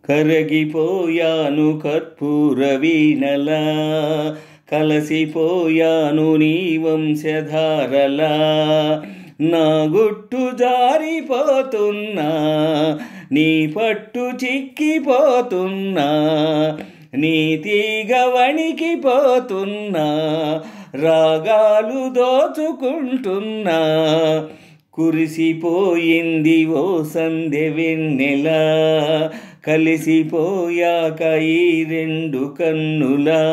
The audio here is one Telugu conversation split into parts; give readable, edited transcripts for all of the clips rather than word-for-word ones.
కరగిపోయాను కర్పూర వీణలా, కలసిపోయాను నీ వంశధారలా. నా గుట్టు జారిపోతున్నా, నీ పట్టు చిక్కిపోతున్నా, నీ తీగ వణికిపోతున్నా, రాగాలు దోచుకుంటున్నా. కురిసిపోయింది ఓ సందె వెన్నెల, కలిసిపోయాక ఈ రెండు కన్నులా.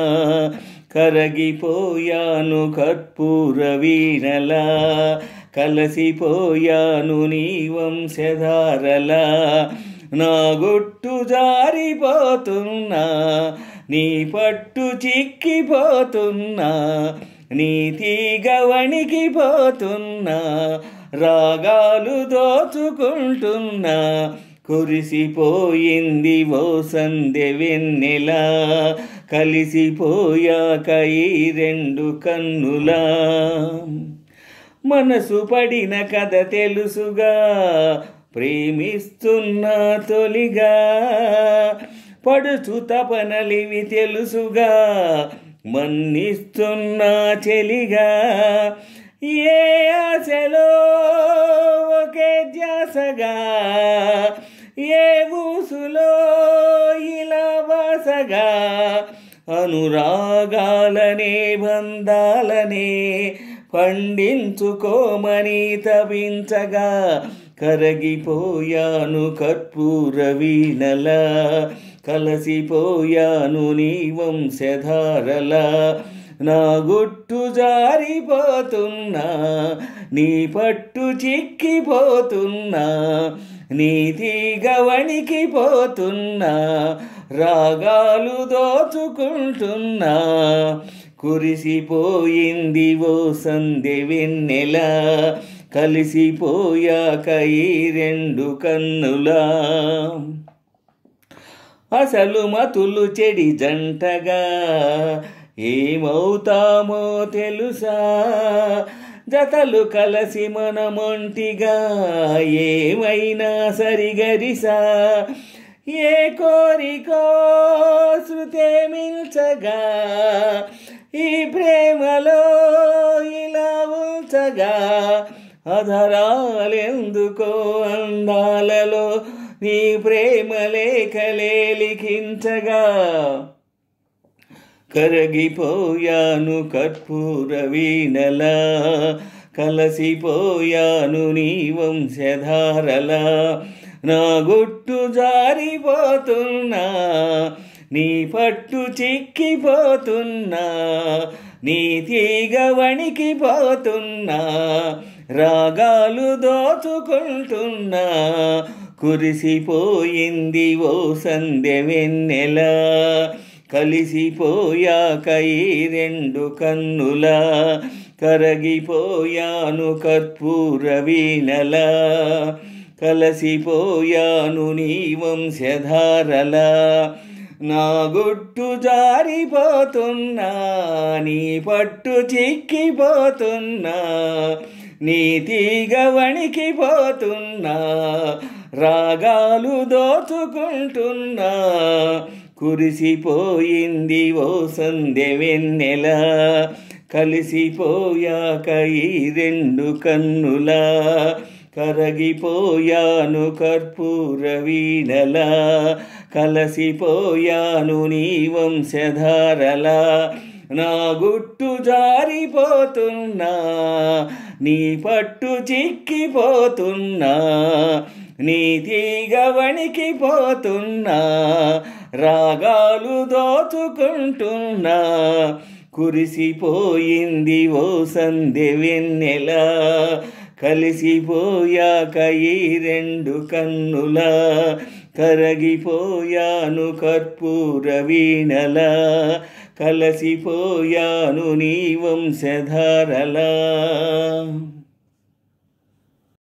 కరగిపోయాను కర్పూర వీణలా, కలసిపోయాను నీ వంశధారలా. నా గుట్టు జారిపోతున్నా, నీ పట్టు చిక్కిపోతున్నా, నీ తీగ వణికిపోతున్నా, రాగాలు దోచుకుంటున్నా. కురిసిపోయింది ఓ సందె వెన్నెల, కలిసిపోయాక ఈ రెండు కన్నులా. మనసు పడిన కథ తెలుసుగా, ప్రేమిస్తున్నా తొలిగా. పడుచు తపనలివి తెలుసుగా, మన్నిస్తున్నా చెలిగా. ఏ ఆశలో ఒకే ధ్యాసగా, ఏ ఊసులో ఇలా వాసగా. అనురాగాలనే బంధాలనే పండించుకోమని తపించగా. కరగిపోయాను కర్పూర వీణలా, కలసిపోయాను నీ వంశధారలా. నా గుట్టు జారిపోతున్నా, నీ పట్టు చిక్కిపోతున్నా, నీ తీగ వణికిపోతున్నా, రాగాలు దోచుకుంటున్నా. కురిసిపోయింది ఓ సందె వెన్నెల, కలిసిపోయాక ఈ రెండు కన్నులా. అసలు మతులు చెడి జంటగా ఏమవుతామో తెలుసా. జతలు కలసి మనమొంటిగా ఏమైనా సరిగరిసా. ఏ కోరికో శృతే మిల్చగా, ఈ ప్రేమలో ఇలా ఉంచగా. అధరాలెందుకో అందాలలో నీ ప్రేమ లేఖలే లిఖించగా. కరగిపోయాను కర్పూర వీణలా, కలసిపోయాను నీ వంశధారలా. నా గుట్టు జారిపోతున్నా, నీ పట్టు చిక్కిపోతున్నా, నీ తీగ వణికిపోతున్నా, రాగాలు దోచుకుంటున్నా. కురిసిపోయింది ఓ సందె వెన్నెల, కలిసిపోయాక ఈ రెండు కన్నులా. కరగిపోయాను కర్పూర వీణలా, కలసిపోయాను నీ వంశధారలా. నా గుట్టు జారిపోతున్నా, నీ పట్టు చిక్కిపోతున్నా, నీ తీగ వణికిపోతున్నా, రాగాలు దోచుకుంటున్నా. కురిసిపోయింది ఓ సందె వెన్నెల, కలిసిపోయాక ఈ రెండు కన్నులా. కరగిపోయాను కర్పూర వీణలా, కలసిపోయాను నీ వంశధారలా. నా గుట్టు జారిపోతున్నా, నీ పట్టు చిక్కిపోతున్నా, నీ తీగ వణికిపోతున్నా, రాగాలు దోచుకుంటున్నా. కురిసిపోయింది ఓ సందె వెన్నెల, కలిసిపోయాక ఈ రెండు కన్నులా. కరగిపోయాను కర్పూర వీణలా, కలసిపోయాను నీ వంశధారలా.